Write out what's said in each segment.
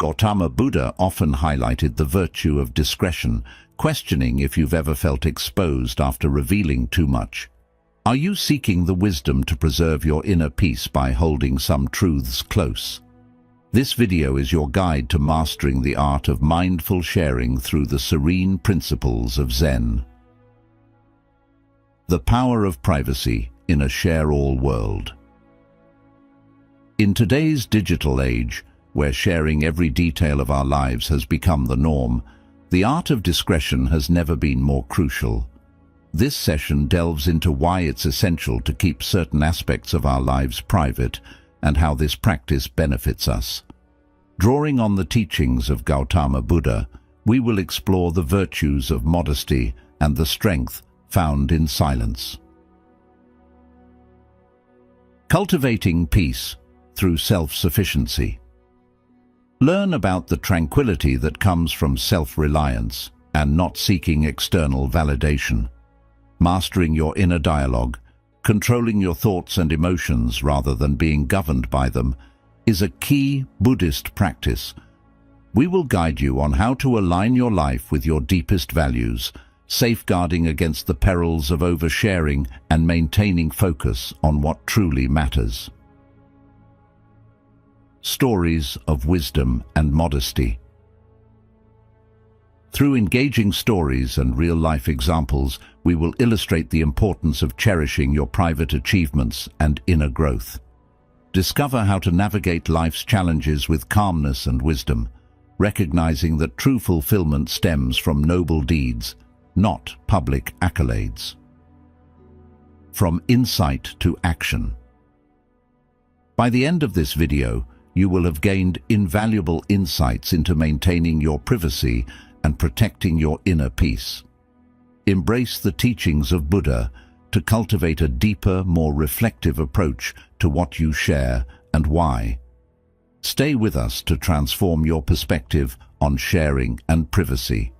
Gautama Buddha often highlighted the virtue of discretion, questioning if you've ever felt exposed after revealing too much. Are you seeking the wisdom to preserve your inner peace by holding some truths close? This video is your guide to mastering the art of mindful sharing through the serene principles of Zen. The power of privacy in a share-all world. In today's digital age, where sharing every detail of our lives has become the norm, the art of discretion has never been more crucial. This session delves into why it's essential to keep certain aspects of our lives private and how this practice benefits us. Drawing on the teachings of Gautama Buddha, we will explore the virtues of modesty and the strength found in silence. Cultivating peace through self-sufficiency. Learn about the tranquility that comes from self-reliance and not seeking external validation. Mastering your inner dialogue, controlling your thoughts and emotions rather than being governed by them, is a key Buddhist practice. We will guide you on how to align your life with your deepest values, safeguarding against the perils of oversharing and maintaining focus on what truly matters. Stories of wisdom and modesty. Through engaging stories and real-life examples, we will illustrate the importance of cherishing your private achievements and inner growth. Discover how to navigate life's challenges with calmness and wisdom, recognizing that true fulfillment stems from noble deeds, not public accolades. From insight to action. By the end of this video, you will have gained invaluable insights into maintaining your privacy and protecting your inner peace. Embrace the teachings of Buddha to cultivate a deeper, more reflective approach to what you share and why. Stay with us to transform your perspective on sharing and privacy.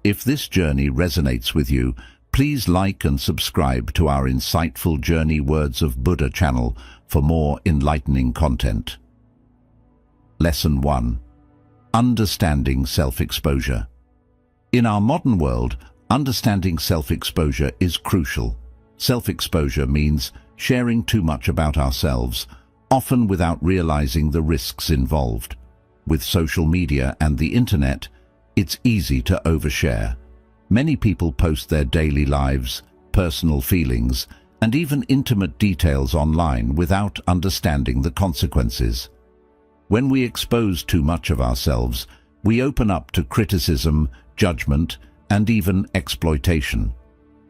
If this journey resonates with you, please like and subscribe to our Insightful Journey Words of Buddha channel for more enlightening content. Lesson 1. Understanding self-exposure. In our modern world, understanding self-exposure is crucial. Self-exposure means sharing too much about ourselves, often without realizing the risks involved. With social media and the internet, it's easy to overshare. Many people post their daily lives, personal feelings, and even intimate details online without understanding the consequences. When we expose too much of ourselves, we open up to criticism, judgment, and even exploitation.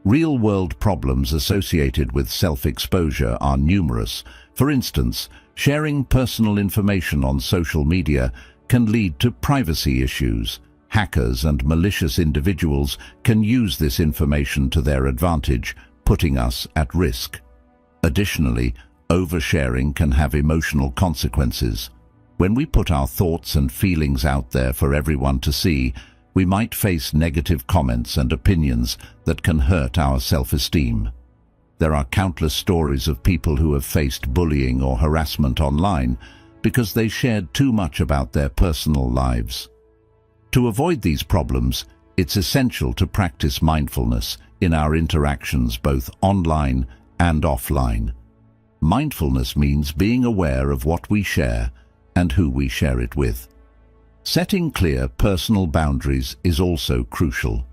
Real-world problems associated with self-exposure are numerous. For instance, sharing personal information on social media can lead to privacy issues. Hackers and malicious individuals can use this information to their advantage, putting us at risk. Additionally, oversharing can have emotional consequences. When we put our thoughts and feelings out there for everyone to see, we might face negative comments and opinions that can hurt our self-esteem. There are countless stories of people who have faced bullying or harassment online because they shared too much about their personal lives. To avoid these problems, it's essential to practice mindfulness in our interactions both online and offline. Mindfulness means being aware of what we share and who we share it with. Setting clear personal boundaries is also crucial.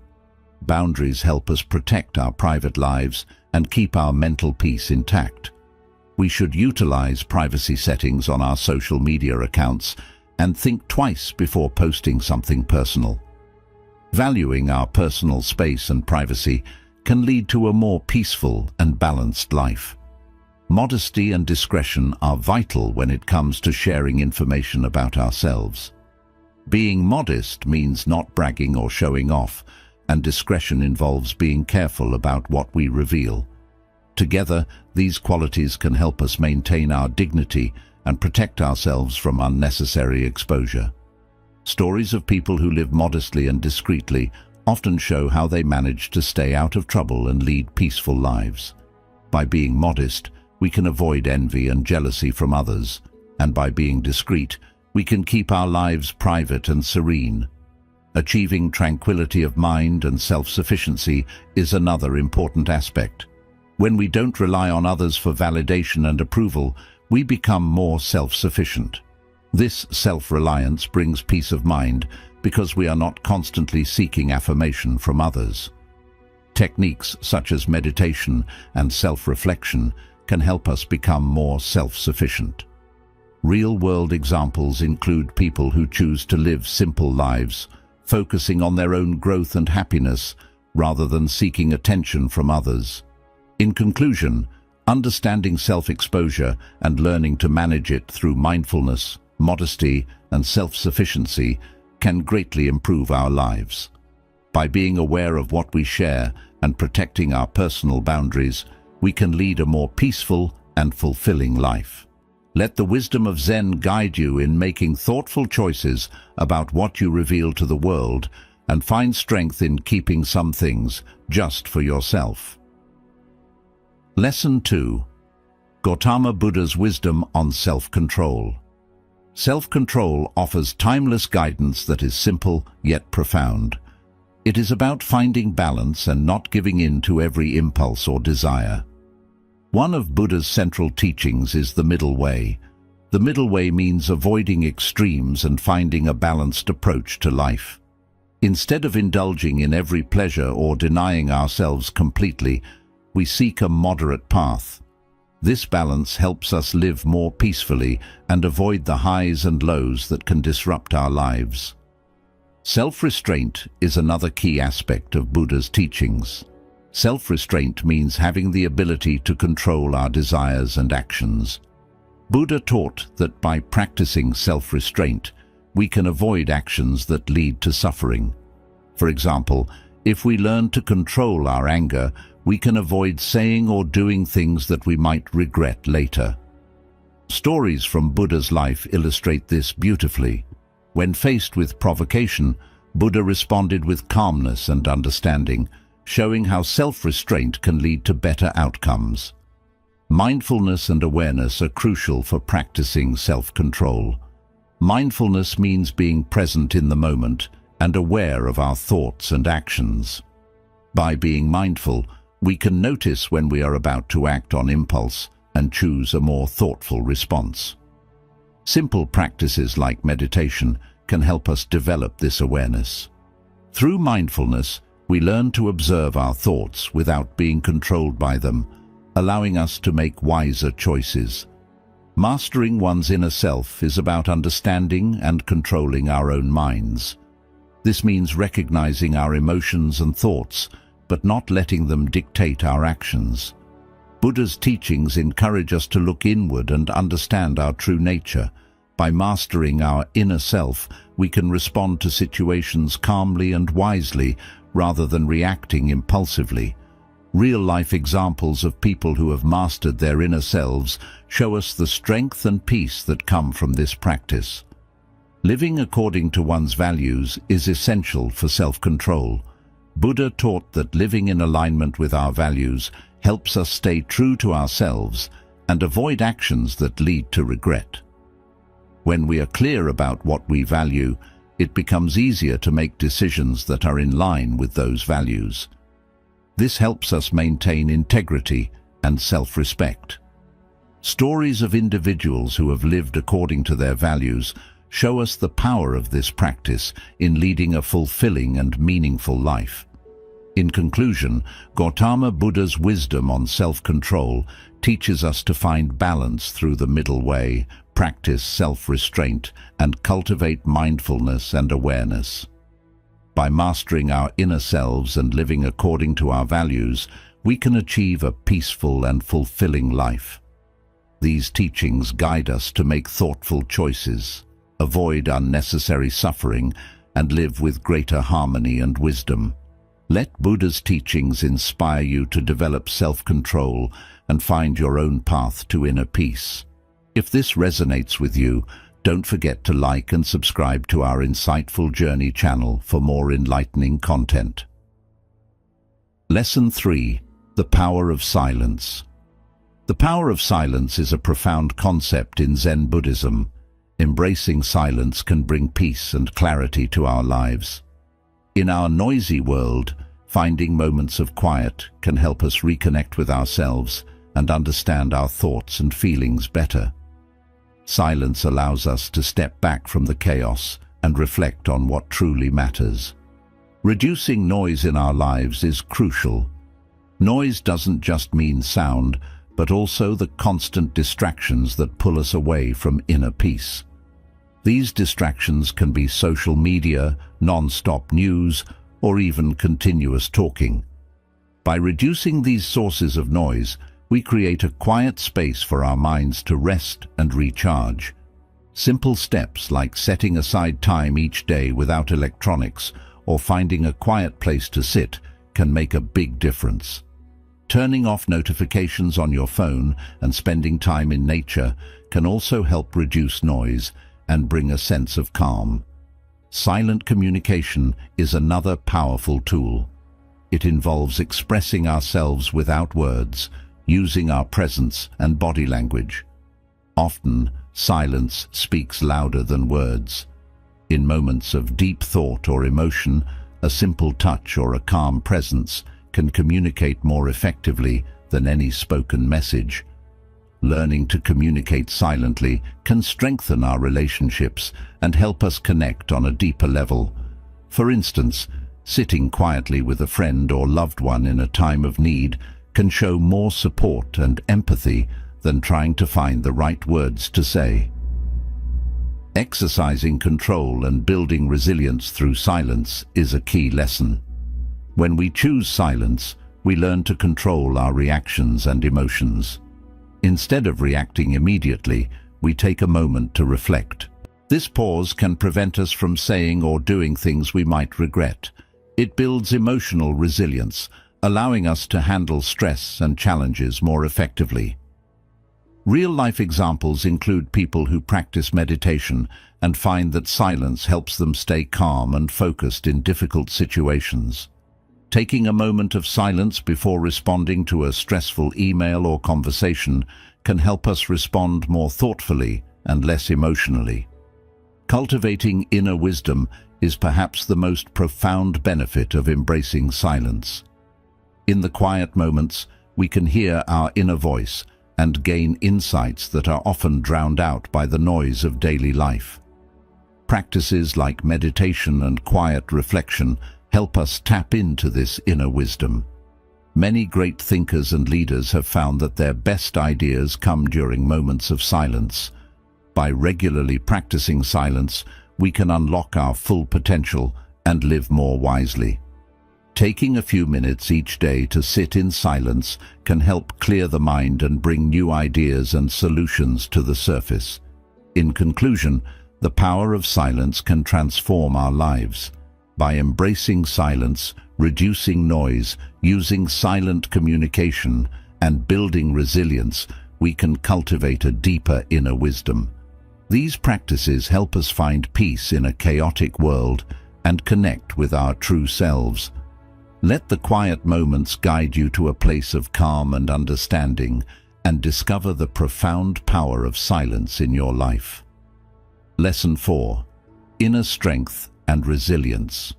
Boundaries help us protect our private lives and keep our mental peace intact. We should utilize privacy settings on our social media accounts and think twice before posting something personal. Valuing our personal space and privacy can lead to a more peaceful and balanced life. Modesty and discretion are vital when it comes to sharing information about ourselves. Being modest means not bragging or showing off, and discretion involves being careful about what we reveal. Together, these qualities can help us maintain our dignity and protect ourselves from unnecessary exposure. Stories of people who live modestly and discreetly often show how they manage to stay out of trouble and lead peaceful lives. By being modest, we can avoid envy and jealousy from others, and by being discreet, we can keep our lives private and serene. Achieving tranquility of mind and self-sufficiency is another important aspect. When we don't rely on others for validation and approval, we become more self-sufficient. This self-reliance brings peace of mind because we are not constantly seeking affirmation from others. Techniques such as meditation and self-reflection can help us become more self-sufficient. Real-world examples include people who choose to live simple lives, focusing on their own growth and happiness rather than seeking attention from others. In conclusion, understanding self-exposure and learning to manage it through mindfulness, modesty, and self-sufficiency can greatly improve our lives. By being aware of what we share and protecting our personal boundaries, we can lead a more peaceful and fulfilling life. Let the wisdom of Zen guide you in making thoughtful choices about what you reveal to the world, and find strength in keeping some things just for yourself. Lesson 2. Gautama Buddha's wisdom on self-control. Self-control offers timeless guidance that is simple yet profound. It is about finding balance and not giving in to every impulse or desire. One of Buddha's central teachings is the middle way. The middle way means avoiding extremes and finding a balanced approach to life. Instead of indulging in every pleasure or denying ourselves completely, we seek a moderate path. This balance helps us live more peacefully and avoid the highs and lows that can disrupt our lives. Self-restraint is another key aspect of Buddha's teachings. Self-restraint means having the ability to control our desires and actions. Buddha taught that by practicing self-restraint, we can avoid actions that lead to suffering. For example, if we learn to control our anger, we can avoid saying or doing things that we might regret later. Stories from Buddha's life illustrate this beautifully. When faced with provocation, Buddha responded with calmness and understanding, showing how self-restraint can lead to better outcomes. Mindfulness and awareness are crucial for practicing self-control. Mindfulness means being present in the moment and aware of our thoughts and actions. By being mindful, we can notice when we are about to act on impulse and choose a more thoughtful response. Simple practices like meditation can help us develop this awareness. Through mindfulness, we learn to observe our thoughts without being controlled by them, allowing us to make wiser choices. Mastering one's inner self is about understanding and controlling our own minds. This means recognizing our emotions and thoughts, but not letting them dictate our actions. Buddha's teachings encourage us to look inward and understand our true nature. By mastering our inner self, we can respond to situations calmly and wisely, rather than reacting impulsively. Real-life examples of people who have mastered their inner selves show us the strength and peace that come from this practice. Living according to one's values is essential for self-control. Buddha taught that living in alignment with our values helps us stay true to ourselves and avoid actions that lead to regret. When we are clear about what we value, it becomes easier to make decisions that are in line with those values. This helps us maintain integrity and self-respect. Stories of individuals who have lived according to their values show us the power of this practice in leading a fulfilling and meaningful life. In conclusion, Gautama Buddha's wisdom on self-control teaches us to find balance through the middle way, practice self-restraint, and cultivate mindfulness and awareness. By mastering our inner selves and living according to our values, we can achieve a peaceful and fulfilling life. These teachings guide us to make thoughtful choices, avoid unnecessary suffering, and live with greater harmony and wisdom. Let Buddha's teachings inspire you to develop self-control and find your own path to inner peace. If this resonates with you, don't forget to like and subscribe to our Insightful Journey channel for more enlightening content. Lesson 3. The Power of Silence. The power of silence is a profound concept in Zen Buddhism. Embracing silence can bring peace and clarity to our lives. In our noisy world, finding moments of quiet can help us reconnect with ourselves and understand our thoughts and feelings better. Silence allows us to step back from the chaos and reflect on what truly matters. Reducing noise in our lives is crucial. Noise doesn't just mean sound, but also the constant distractions that pull us away from inner peace. These distractions can be social media, non-stop news, or even continuous talking. By reducing these sources of noise, we create a quiet space for our minds to rest and recharge. Simple steps like setting aside time each day without electronics or finding a quiet place to sit can make a big difference. Turning off notifications on your phone and spending time in nature can also help reduce noise and bring a sense of calm. Silent communication is another powerful tool. It involves expressing ourselves without words, using our presence and body language. Often, silence speaks louder than words. In moments of deep thought or emotion, a simple touch or a calm presence can communicate more effectively than any spoken message. Learning to communicate silently can strengthen our relationships and help us connect on a deeper level. For instance, sitting quietly with a friend or loved one in a time of need can show more support and empathy than trying to find the right words to say. Exercising control and building resilience through silence is a key lesson. When we choose silence, we learn to control our reactions and emotions. Instead of reacting immediately, we take a moment to reflect. This pause can prevent us from saying or doing things we might regret. It builds emotional resilience, allowing us to handle stress and challenges more effectively. Real-life examples include people who practice meditation and find that silence helps them stay calm and focused in difficult situations. Taking a moment of silence before responding to a stressful email or conversation can help us respond more thoughtfully and less emotionally. Cultivating inner wisdom is perhaps the most profound benefit of embracing silence. In the quiet moments, we can hear our inner voice and gain insights that are often drowned out by the noise of daily life. Practices like meditation and quiet reflection help us tap into this inner wisdom. Many great thinkers and leaders have found that their best ideas come during moments of silence. By regularly practicing silence, we can unlock our full potential and live more wisely. Taking a few minutes each day to sit in silence can help clear the mind and bring new ideas and solutions to the surface. In conclusion, the power of silence can transform our lives. By embracing silence, reducing noise, using silent communication, and building resilience, we can cultivate a deeper inner wisdom. These practices help us find peace in a chaotic world and connect with our true selves. Let the quiet moments guide you to a place of calm and understanding, and discover the profound power of silence in your life. Lesson 4. Inner strength and resilience.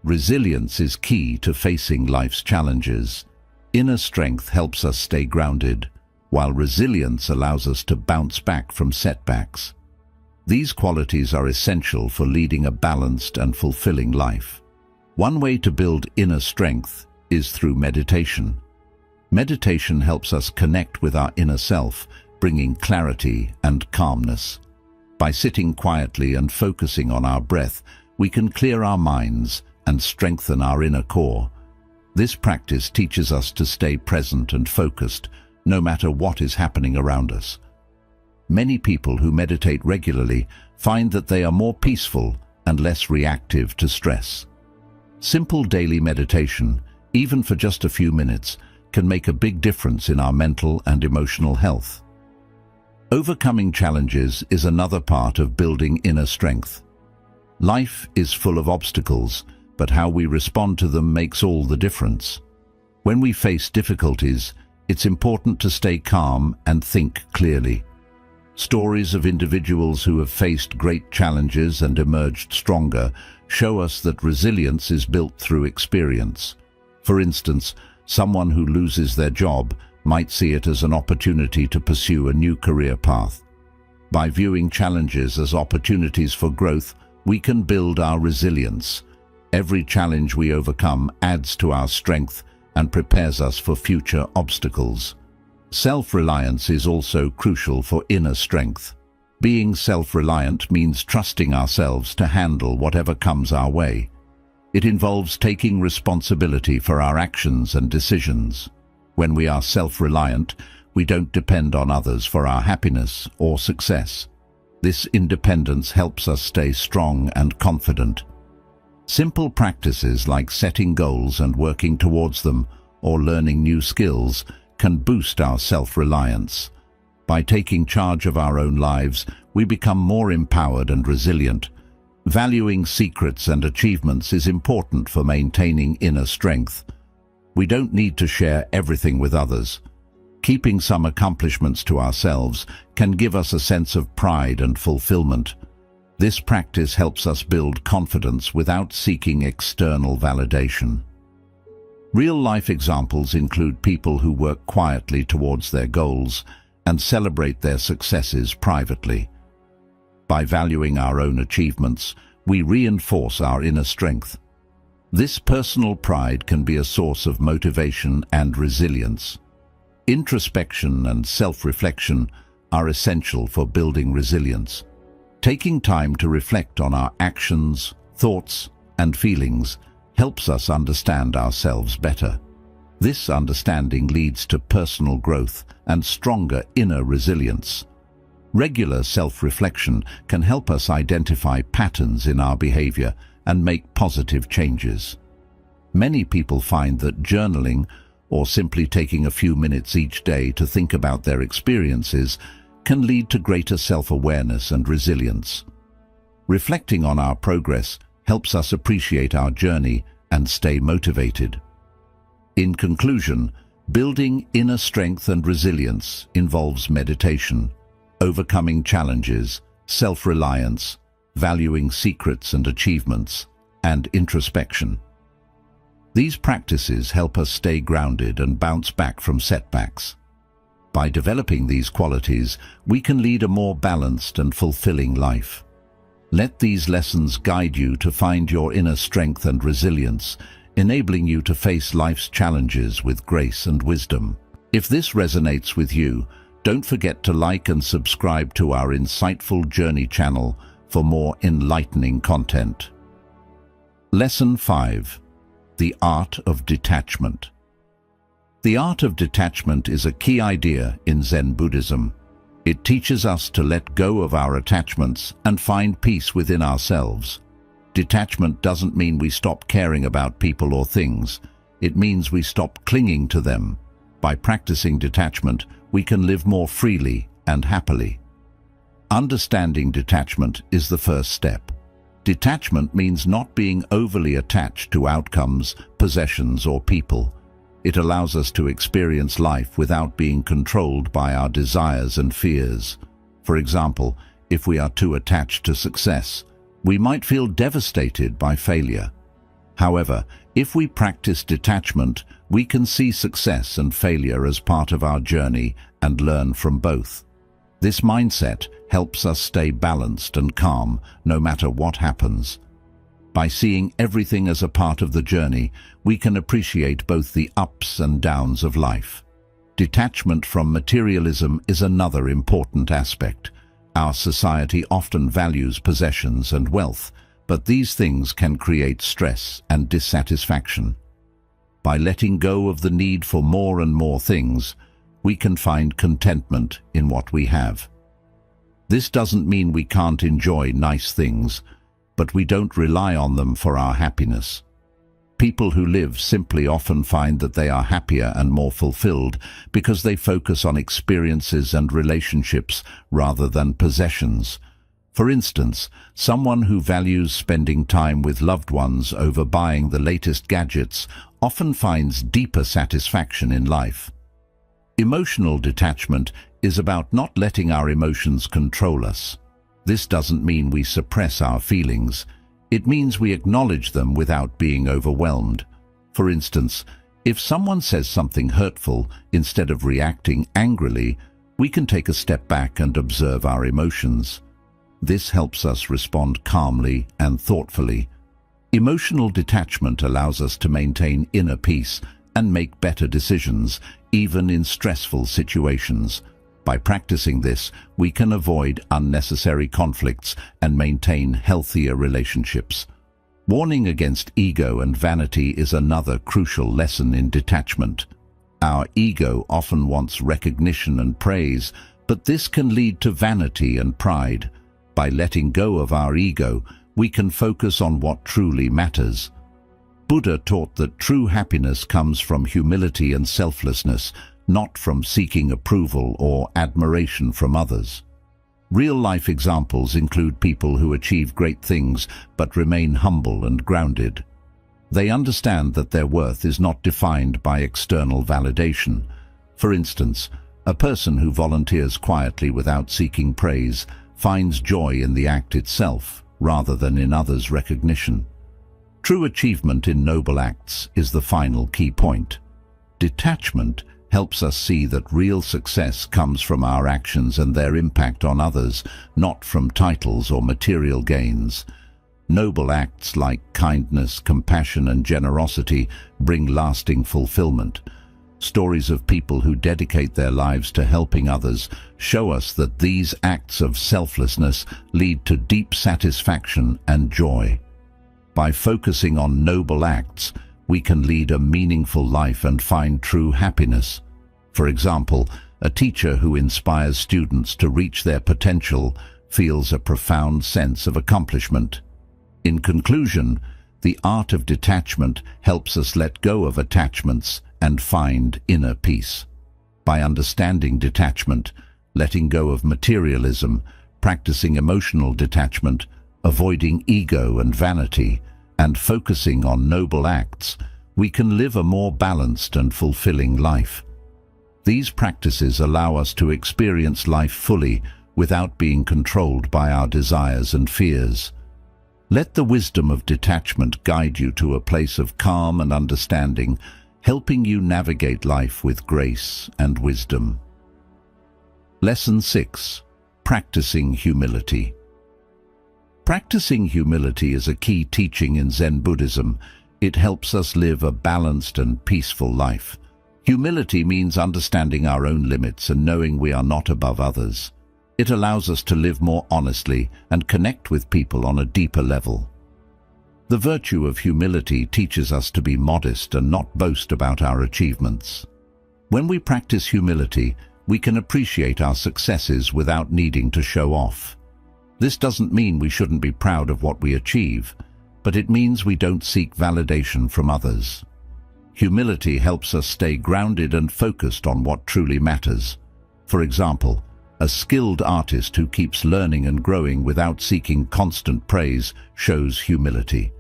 Resilience is key to facing life's challenges. Inner strength helps us stay grounded, while resilience allows us to bounce back from setbacks. These qualities are essential for leading a balanced and fulfilling life. One way to build inner strength is through meditation. Meditation helps us connect with our inner self, bringing clarity and calmness. By sitting quietly and focusing on our breath, we can clear our minds and strengthen our inner core. This practice teaches us to stay present and focused, no matter what is happening around us. Many people who meditate regularly find that they are more peaceful and less reactive to stress. Simple daily meditation, even for just a few minutes, can make a big difference in our mental and emotional health. Overcoming challenges is another part of building inner strength. Life is full of obstacles, but how we respond to them makes all the difference. When we face difficulties, it's important to stay calm and think clearly. Stories of individuals who have faced great challenges and emerged stronger show us that resilience is built through experience. For instance, someone who loses their job might see it as an opportunity to pursue a new career path. By viewing challenges as opportunities for growth, we can build our resilience. Every challenge we overcome adds to our strength and prepares us for future obstacles. Self-reliance is also crucial for inner strength. Being self-reliant means trusting ourselves to handle whatever comes our way. It involves taking responsibility for our actions and decisions. When we are self-reliant, we don't depend on others for our happiness or success. This independence helps us stay strong and confident. Simple practices like setting goals and working towards them, or learning new skills, can boost our self-reliance. By taking charge of our own lives, we become more empowered and resilient. Valuing secrets and achievements is important for maintaining inner strength. We don't need to share everything with others. Keeping some accomplishments to ourselves can give us a sense of pride and fulfillment. This practice helps us build confidence without seeking external validation. Real-life examples include people who work quietly towards their goals and celebrate their successes privately. By valuing our own achievements, we reinforce our inner strength. This personal pride can be a source of motivation and resilience. Introspection and self-reflection are essential for building resilience. Taking time to reflect on our actions, thoughts, and feelings helps us understand ourselves better. This understanding leads to personal growth and stronger inner resilience. Regular self-reflection can help us identify patterns in our behavior and make positive changes. Many people find that journaling, or simply taking a few minutes each day to think about their experiences, can lead to greater self-awareness and resilience. Reflecting on our progress helps us appreciate our journey and stay motivated. In conclusion, building inner strength and resilience involves meditation, overcoming challenges, self-reliance, valuing secrets and achievements, and introspection. These practices help us stay grounded and bounce back from setbacks. By developing these qualities, we can lead a more balanced and fulfilling life. Let these lessons guide you to find your inner strength and resilience, enabling you to face life's challenges with grace and wisdom. If this resonates with you, don't forget to like and subscribe to our Insightful Journey channel for more enlightening content. Lesson 5. The Art of Detachment. The art of detachment is a key idea in Zen Buddhism. It teaches us to let go of our attachments and find peace within ourselves. Detachment doesn't mean we stop caring about people or things. It means we stop clinging to them. By practicing detachment, we can live more freely and happily. Understanding detachment is the first step. Detachment means not being overly attached to outcomes, possessions, or people. It allows us to experience life without being controlled by our desires and fears. For example, if we are too attached to success, we might feel devastated by failure. However, if we practice detachment, we can see success and failure as part of our journey and learn from both. This mindset helps us stay balanced and calm no matter what happens. By seeing everything as a part of the journey, we can appreciate both the ups and downs of life. Detachment from materialism is another important aspect. Our society often values possessions and wealth, but these things can create stress and dissatisfaction. By letting go of the need for more and more things, we can find contentment in what we have. This doesn't mean we can't enjoy nice things, but we don't rely on them for our happiness. People who live simply often find that they are happier and more fulfilled because they focus on experiences and relationships rather than possessions. For instance, someone who values spending time with loved ones over buying the latest gadgets often finds deeper satisfaction in life. Emotional detachment is about not letting our emotions control us. This doesn't mean we suppress our feelings. It means we acknowledge them without being overwhelmed. For instance, if someone says something hurtful, instead of reacting angrily, we can take a step back and observe our emotions. This helps us respond calmly and thoughtfully. Emotional detachment allows us to maintain inner peace and make better decisions, even in stressful situations. By practicing this, we can avoid unnecessary conflicts and maintain healthier relationships. Warning against ego and vanity is another crucial lesson in detachment. Our ego often wants recognition and praise, but this can lead to vanity and pride. By letting go of our ego, we can focus on what truly matters. Buddha taught that true happiness comes from humility and selflessness, not from seeking approval or admiration from others. Real-life examples include people who achieve great things but remain humble and grounded. They understand that their worth is not defined by external validation. For instance, a person who volunteers quietly without seeking praise finds joy in the act itself, rather than in others' recognition. True achievement in noble acts is the final key point. Detachment helps us see that real success comes from our actions and their impact on others, not from titles or material gains. Noble acts like kindness, compassion, and generosity bring lasting fulfillment. Stories of people who dedicate their lives to helping others show us that these acts of selflessness lead to deep satisfaction and joy. By focusing on noble acts, we can lead a meaningful life and find true happiness. For example, a teacher who inspires students to reach their potential feels a profound sense of accomplishment. In conclusion, the art of detachment helps us let go of attachments and find inner peace. By understanding detachment, letting go of materialism, practicing emotional detachment, avoiding ego and vanity, and focusing on noble acts, we can live a more balanced and fulfilling life. These practices allow us to experience life fully without being controlled by our desires and fears. Let the wisdom of detachment guide you to a place of calm and understanding, helping you navigate life with grace and wisdom. Lesson 6. Practicing humility. Practicing humility is a key teaching in Zen Buddhism. It helps us live a balanced and peaceful life. Humility means understanding our own limits and knowing we are not above others. It allows us to live more honestly and connect with people on a deeper level. The virtue of humility teaches us to be modest and not boast about our achievements. When we practice humility, we can appreciate our successes without needing to show off. This doesn't mean we shouldn't be proud of what we achieve, but it means we don't seek validation from others. Humility helps us stay grounded and focused on what truly matters. For example, a skilled artist who keeps learning and growing without seeking constant praise shows humility.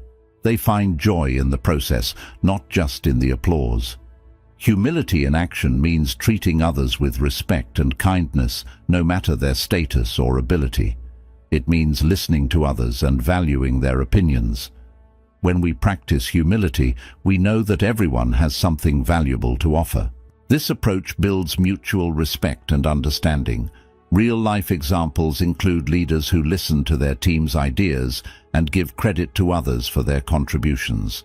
They find joy in the process, not just in the applause. Humility in action means treating others with respect and kindness, no matter their status or ability. It means listening to others and valuing their opinions. When we practice humility, we know that everyone has something valuable to offer. This approach builds mutual respect and understanding. Real-life examples include leaders who listen to their team's ideas and give credit to others for their contributions.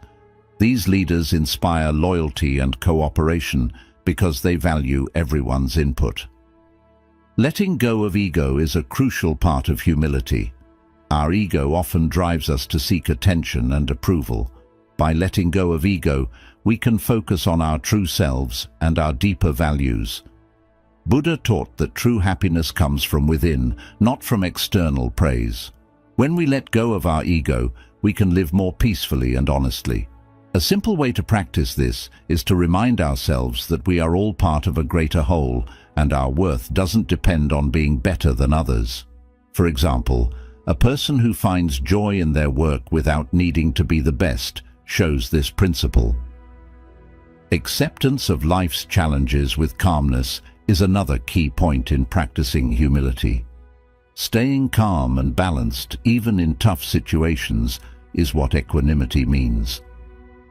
These leaders inspire loyalty and cooperation because they value everyone's input. Letting go of ego is a crucial part of humility. Our ego often drives us to seek attention and approval. By letting go of ego, we can focus on our true selves and our deeper values. Buddha taught that true happiness comes from within, not from external praise. When we let go of our ego, we can live more peacefully and honestly. A simple way to practice this is to remind ourselves that we are all part of a greater whole, and our worth doesn't depend on being better than others. For example, a person who finds joy in their work without needing to be the best shows this principle. Acceptance of life's challenges with calmness is another key point in practicing humility. Staying calm and balanced, even in tough situations, is what equanimity means.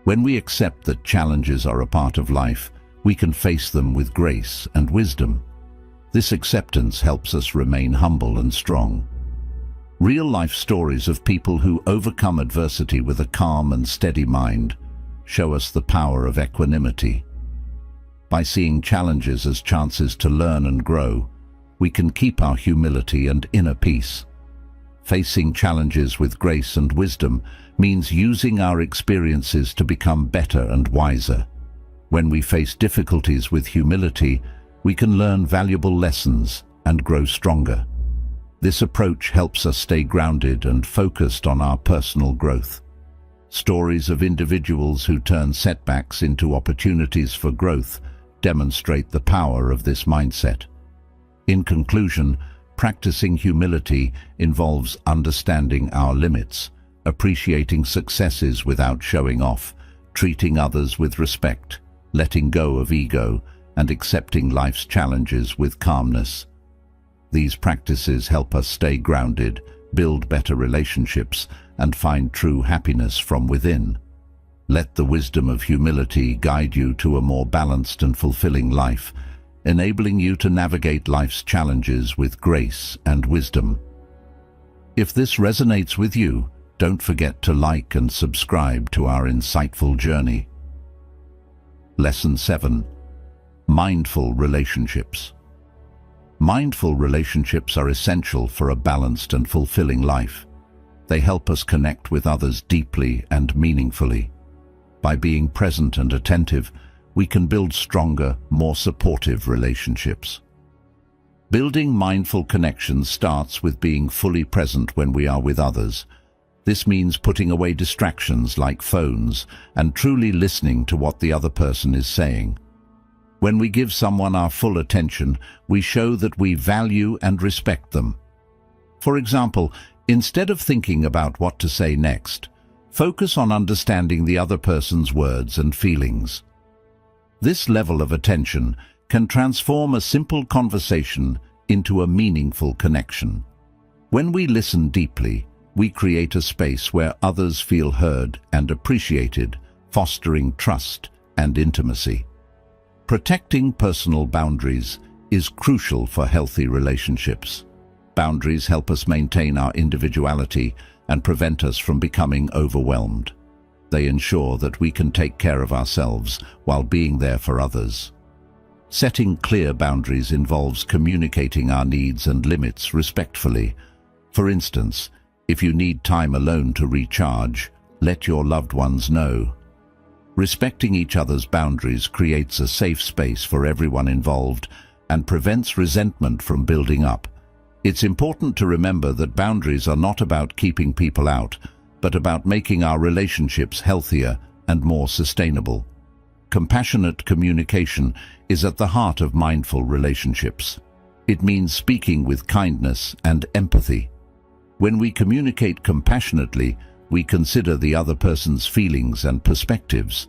When we accept that challenges are a part of life, we can face them with grace and wisdom. This acceptance helps us remain humble and strong. Real-life stories of people who overcome adversity with a calm and steady mind show us the power of equanimity. By seeing challenges as chances to learn and grow, we can keep our humility and inner peace. Facing challenges with grace and wisdom means using our experiences to become better and wiser. When we face difficulties with humility, we can learn valuable lessons and grow stronger. This approach helps us stay grounded and focused on our personal growth. Stories of individuals who turn setbacks into opportunities for growth demonstrate the power of this mindset. In conclusion, practicing humility involves understanding our limits, appreciating successes without showing off, treating others with respect, letting go of ego, and accepting life's challenges with calmness. These practices help us stay grounded, build better relationships, and find true happiness from within. Let the wisdom of humility guide you to a more balanced and fulfilling life, enabling you to navigate life's challenges with grace and wisdom. If this resonates with you, don't forget to like and subscribe to our insightful journey. Lesson 7. Mindful relationships. Mindful relationships are essential for a balanced and fulfilling life. They help us connect with others deeply and meaningfully. By being present and attentive, we can build stronger, more supportive relationships. Building mindful connections starts with being fully present when we are with others. This means putting away distractions like phones and truly listening to what the other person is saying. When we give someone our full attention, we show that we value and respect them. For example, instead of thinking about what to say next, focus on understanding the other person's words and feelings. This level of attention can transform a simple conversation into a meaningful connection. When we listen deeply, we create a space where others feel heard and appreciated, fostering trust and intimacy. Protecting personal boundaries is crucial for healthy relationships. Boundaries help us maintain our individuality and prevent us from becoming overwhelmed. They ensure that we can take care of ourselves while being there for others. Setting clear boundaries involves communicating our needs and limits respectfully. For instance, if you need time alone to recharge, let your loved ones know. Respecting each other's boundaries creates a safe space for everyone involved and prevents resentment from building up. It's important to remember that boundaries are not about keeping people out, but about making our relationships healthier and more sustainable. Compassionate communication is at the heart of mindful relationships. It means speaking with kindness and empathy. When we communicate compassionately, we consider the other person's feelings and perspectives.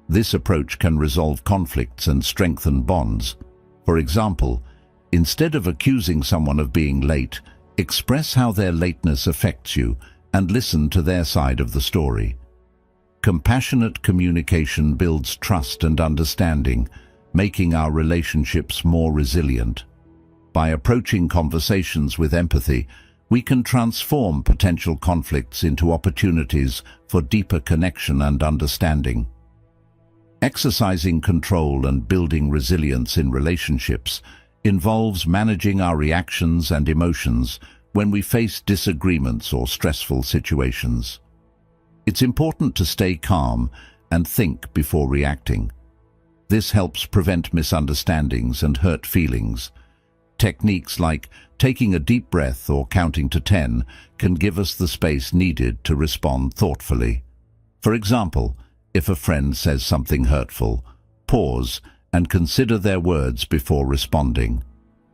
This approach can resolve conflicts and strengthen bonds. For example, instead of accusing someone of being late, express how their lateness affects you and listen to their side of the story. Compassionate communication builds trust and understanding, making our relationships more resilient. By approaching conversations with empathy, we can transform potential conflicts into opportunities for deeper connection and understanding. Exercising control and building resilience in relationships involves managing our reactions and emotions when we face disagreements or stressful situations. It's important to stay calm and think before reacting. This helps prevent misunderstandings and hurt feelings. Techniques like taking a deep breath or counting to 10 can give us the space needed to respond thoughtfully. For example, if a friend says something hurtful, pause and consider their words before responding.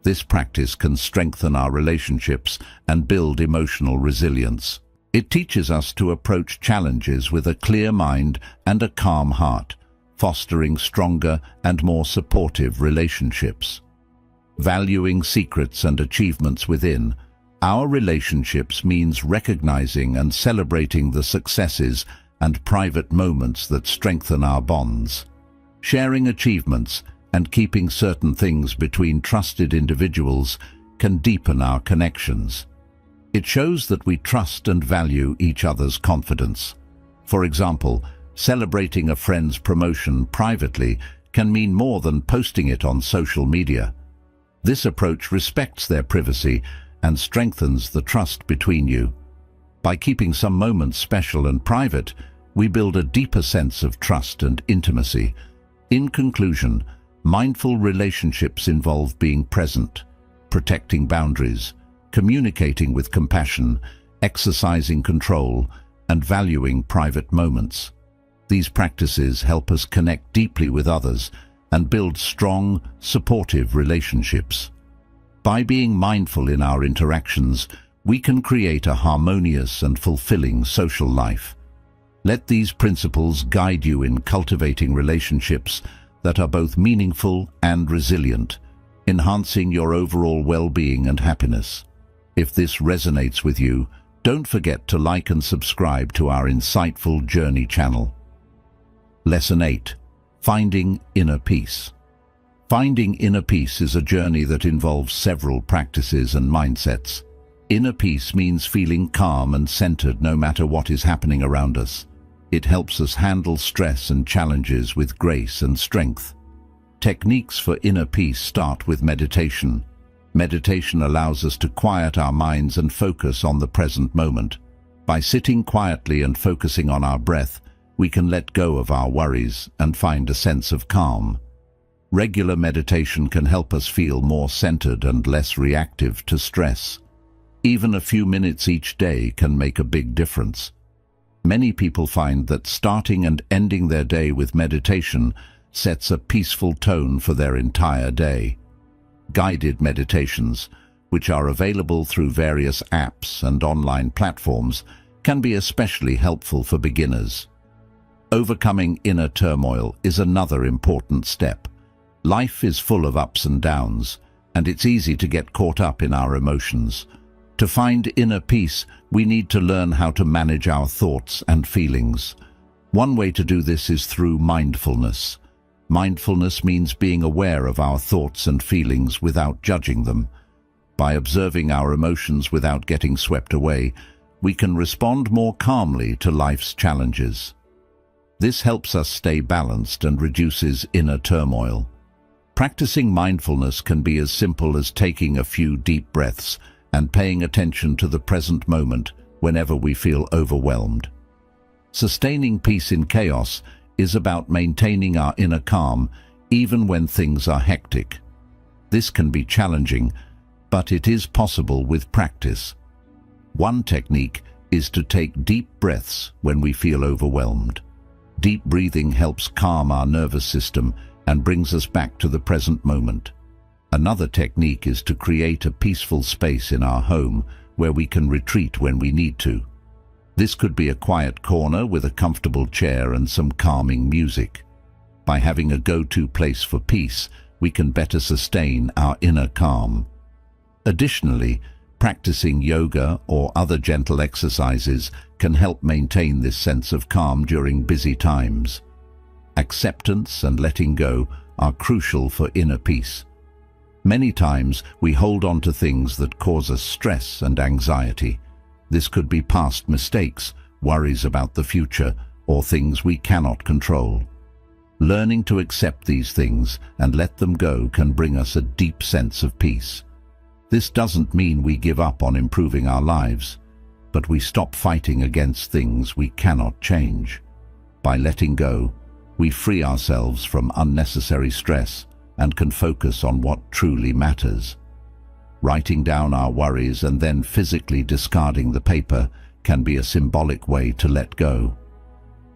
This practice can strengthen our relationships and build emotional resilience. It teaches us to approach challenges with a clear mind and a calm heart, fostering stronger and more supportive relationships. Valuing secrets and achievements within. Our relationships means recognizing and celebrating the successes and private moments that strengthen our bonds. Sharing achievements and keeping certain things between trusted individuals can deepen our connections. It shows that we trust and value each other's confidence. For example, celebrating a friend's promotion privately can mean more than posting it on social media. This approach respects their privacy and strengthens the trust between you. By keeping some moments special and private, we build a deeper sense of trust and intimacy. In conclusion, mindful relationships involve being present, protecting boundaries, communicating with compassion, exercising control, and valuing private moments. These practices help us connect deeply with others and build strong, supportive relationships. By being mindful in our interactions, we can create a harmonious and fulfilling social life. Let these principles guide you in cultivating relationships that are both meaningful and resilient, enhancing your overall well-being and happiness. If this resonates with you, don't forget to like and subscribe to our Insightful Journey channel. Lesson 8. Finding Inner Peace. Finding inner peace is a journey that involves several practices and mindsets. Inner peace means feeling calm and centered no matter what is happening around us. It helps us handle stress and challenges with grace and strength. Techniques for inner peace start with meditation. Meditation allows us to quiet our minds and focus on the present moment. By sitting quietly and focusing on our breath, we can let go of our worries and find a sense of calm. Regular meditation can help us feel more centered and less reactive to stress. Even a few minutes each day can make a big difference. Many people find that starting and ending their day with meditation sets a peaceful tone for their entire day. Guided meditations, which are available through various apps and online platforms, can be especially helpful for beginners. Overcoming inner turmoil is another important step. Life is full of ups and downs, and it's easy to get caught up in our emotions. To find inner peace, we need to learn how to manage our thoughts and feelings. One way to do this is through mindfulness. Mindfulness means being aware of our thoughts and feelings without judging them. By observing our emotions without getting swept away, we can respond more calmly to life's challenges. This helps us stay balanced and reduces inner turmoil. Practicing mindfulness can be as simple as taking a few deep breaths and paying attention to the present moment whenever we feel overwhelmed. Sustaining peace in chaos is about maintaining our inner calm even when things are hectic. This can be challenging, but it is possible with practice. One technique is to take deep breaths when we feel overwhelmed. Deep breathing helps calm our nervous system and brings us back to the present moment. Another technique is to create a peaceful space in our home where we can retreat when we need to. This could be a quiet corner with a comfortable chair and some calming music. By having a go-to place for peace, we can better sustain our inner calm. Additionally, practicing yoga or other gentle exercises can help maintain this sense of calm during busy times. Acceptance and letting go are crucial for inner peace. Many times we hold on to things that cause us stress and anxiety. This could be past mistakes, worries about the future, or things we cannot control. Learning to accept these things and let them go can bring us a deep sense of peace. This doesn't mean we give up on improving our lives, but we stop fighting against things we cannot change. By letting go, we free ourselves from unnecessary stress and can focus on what truly matters. Writing down our worries and then physically discarding the paper can be a symbolic way to let go.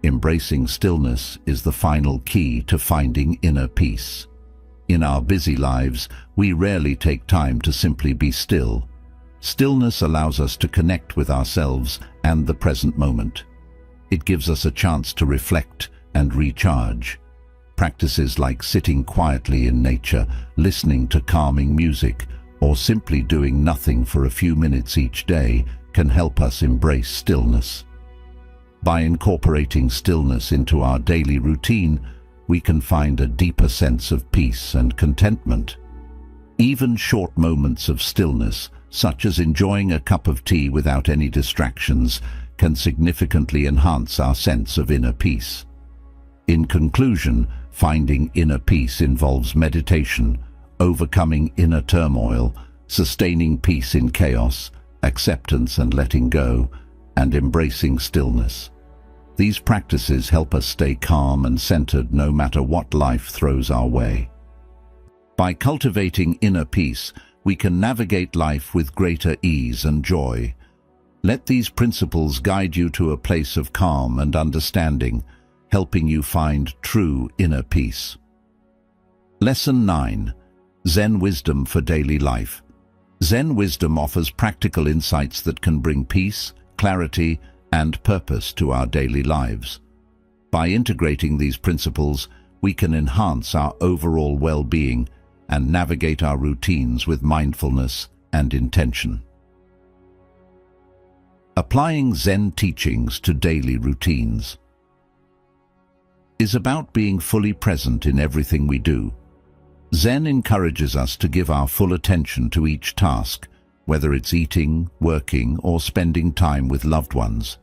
Embracing stillness is the final key to finding inner peace. In our busy lives, we rarely take time to simply be still. Stillness allows us to connect with ourselves and the present moment. It gives us a chance to reflect and recharge. Practices like sitting quietly in nature, listening to calming music, or simply doing nothing for a few minutes each day can help us embrace stillness. By incorporating stillness into our daily routine, we can find a deeper sense of peace and contentment. Even short moments of stillness, such as enjoying a cup of tea without any distractions, can significantly enhance our sense of inner peace. In conclusion, finding inner peace involves meditation, overcoming inner turmoil, sustaining peace in chaos, acceptance and letting go, and embracing stillness. These practices help us stay calm and centered no matter what life throws our way. By cultivating inner peace, we can navigate life with greater ease and joy. Let these principles guide you to a place of calm and understanding, helping you find true inner peace. Lesson 9. Zen Wisdom for Daily Life. Zen wisdom offers practical insights that can bring peace, clarity, and purpose to our daily lives. By integrating these principles, we can enhance our overall well-being and navigate our routines with mindfulness and intention. Applying Zen teachings to daily routines is about being fully present in everything we do. Zen encourages us to give our full attention to each task, whether it's eating, working, or spending time with loved ones.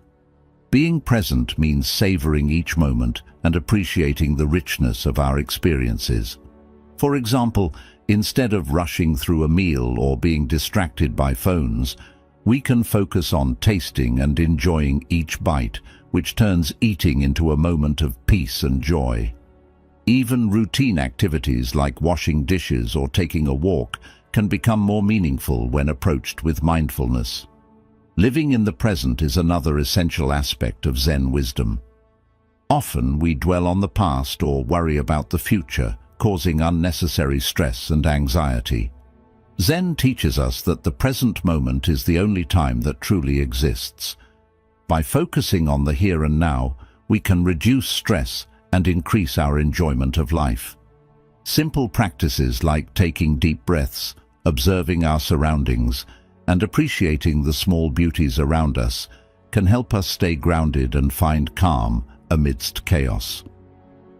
Being present means savoring each moment and appreciating the richness of our experiences. For example, instead of rushing through a meal or being distracted by phones, we can focus on tasting and enjoying each bite, which turns eating into a moment of peace and joy. Even routine activities like washing dishes or taking a walk can become more meaningful when approached with mindfulness. Living in the present is another essential aspect of Zen wisdom. Often we dwell on the past or worry about the future, causing unnecessary stress and anxiety. Zen teaches us that the present moment is the only time that truly exists. By focusing on the here and now, we can reduce stress and increase our enjoyment of life. Simple practices like taking deep breaths, observing our surroundings, and appreciating the small beauties around us can help us stay grounded and find calm amidst chaos.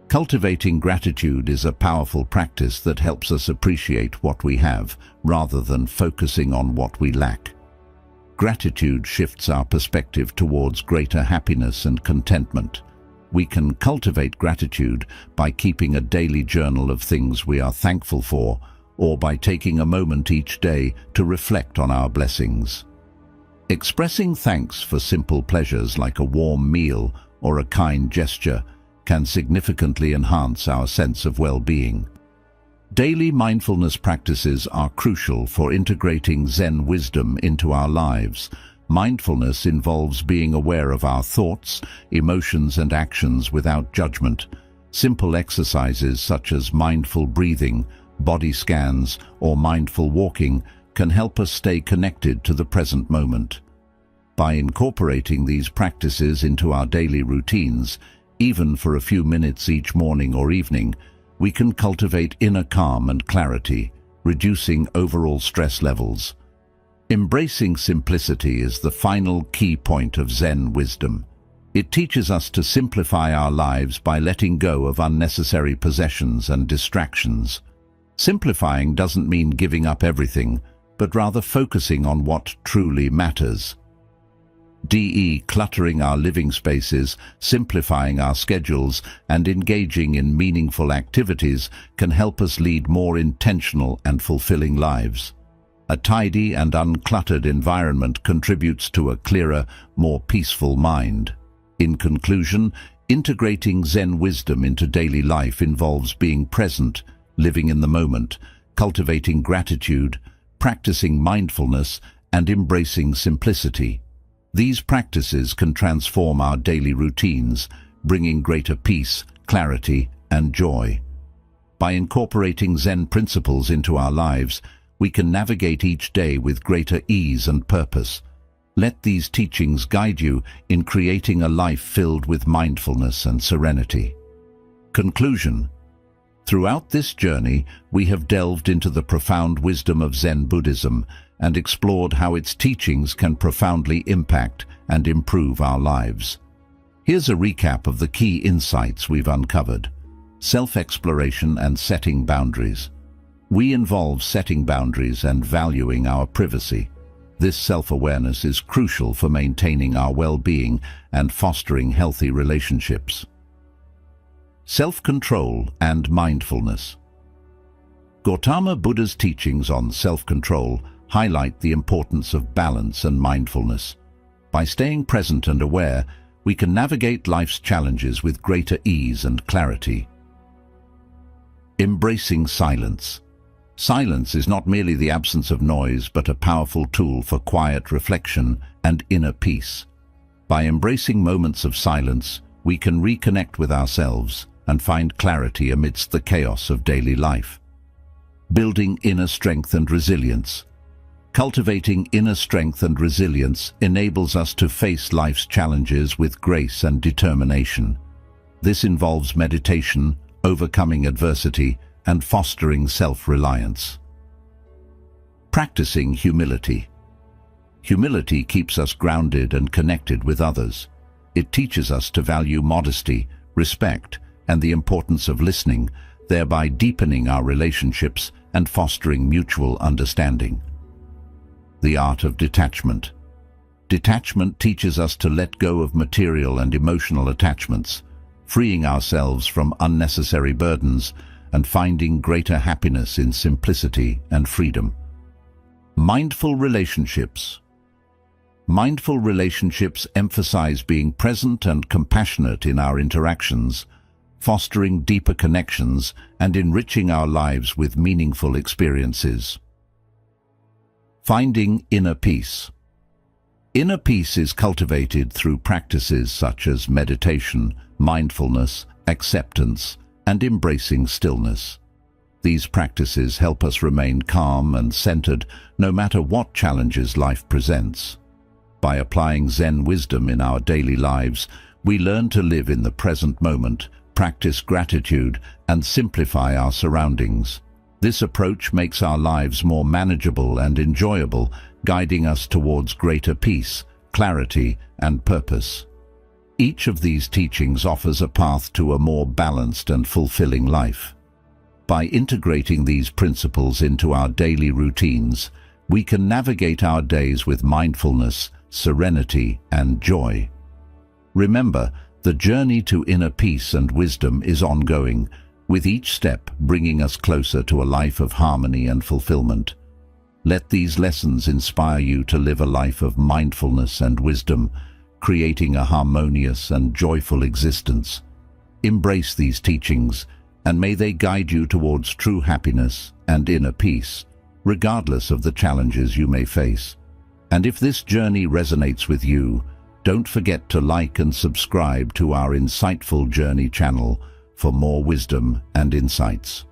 Cultivating gratitude is a powerful practice that helps us appreciate what we have rather than focusing on what we lack. Gratitude shifts our perspective towards greater happiness and contentment. We can cultivate gratitude by keeping a daily journal of things we are thankful for, or by taking a moment each day to reflect on our blessings. Expressing thanks for simple pleasures like a warm meal or a kind gesture can significantly enhance our sense of well-being. Daily mindfulness practices are crucial for integrating Zen wisdom into our lives. Mindfulness involves being aware of our thoughts, emotions, and actions without judgment. Simple exercises such as mindful breathing, body scans, or mindful walking can help us stay connected to the present moment. By incorporating these practices into our daily routines, even for a few minutes each morning or evening, we can cultivate inner calm and clarity, reducing overall stress levels. Embracing simplicity is the final key point of Zen wisdom. It teaches us to simplify our lives by letting go of unnecessary possessions and distractions. Simplifying doesn't mean giving up everything, but rather focusing on what truly matters. Decluttering our living spaces, simplifying our schedules, and engaging in meaningful activities can help us lead more intentional and fulfilling lives. A tidy and uncluttered environment contributes to a clearer, more peaceful mind. In conclusion, integrating Zen wisdom into daily life involves being present, living in the moment, cultivating gratitude, practicing mindfulness, and embracing simplicity. These practices can transform our daily routines, bringing greater peace, clarity, and joy. By incorporating Zen principles into our lives, we can navigate each day with greater ease and purpose. Let these teachings guide you in creating a life filled with mindfulness and serenity. Conclusion: Throughout this journey, we have delved into the profound wisdom of Zen Buddhism and explored how its teachings can profoundly impact and improve our lives. Here's a recap of the key insights we've uncovered. Self-exploration and setting boundaries. We involve setting boundaries and valuing our privacy. This self-awareness is crucial for maintaining our well-being and fostering healthy relationships. Self-control and mindfulness. Gautama Buddha's teachings on self-control highlight the importance of balance and mindfulness. By staying present and aware, we can navigate life's challenges with greater ease and clarity. Embracing silence. Silence is not merely the absence of noise, but a powerful tool for quiet reflection and inner peace. By embracing moments of silence, we can reconnect with ourselves and find clarity amidst the chaos of daily life. Building inner strength and resilience. Cultivating inner strength and resilience enables us to face life's challenges with grace and determination. This involves meditation, overcoming adversity, and fostering self-reliance. Practicing humility. Humility keeps us grounded and connected with others. It teaches us to value modesty, respect, and the importance of listening, thereby deepening our relationships and fostering mutual understanding. The art of detachment. Detachment teaches us to let go of material and emotional attachments, freeing ourselves from unnecessary burdens and finding greater happiness in simplicity and freedom. Mindful relationships. Mindful relationships emphasize being present and compassionate in our interactions, fostering deeper connections and enriching our lives with meaningful experiences. Finding inner peace. Inner peace is cultivated through practices such as meditation, mindfulness, acceptance, and embracing stillness. These practices help us remain calm and centered no matter what challenges life presents. By applying Zen wisdom in our daily lives, we learn to live in the present moment, practice gratitude, and simplify our surroundings. This approach makes our lives more manageable and enjoyable, guiding us towards greater peace, clarity, and purpose. Each of these teachings offers a path to a more balanced and fulfilling life. By integrating these principles into our daily routines, we can navigate our days with mindfulness, serenity, and joy. Remember, the journey to inner peace and wisdom is ongoing, with each step bringing us closer to a life of harmony and fulfillment. Let these lessons inspire you to live a life of mindfulness and wisdom, creating a harmonious and joyful existence. Embrace these teachings, and may they guide you towards true happiness and inner peace, regardless of the challenges you may face. And if this journey resonates with you, don't forget to like and subscribe to our Insightful Journey channel for more wisdom and insights.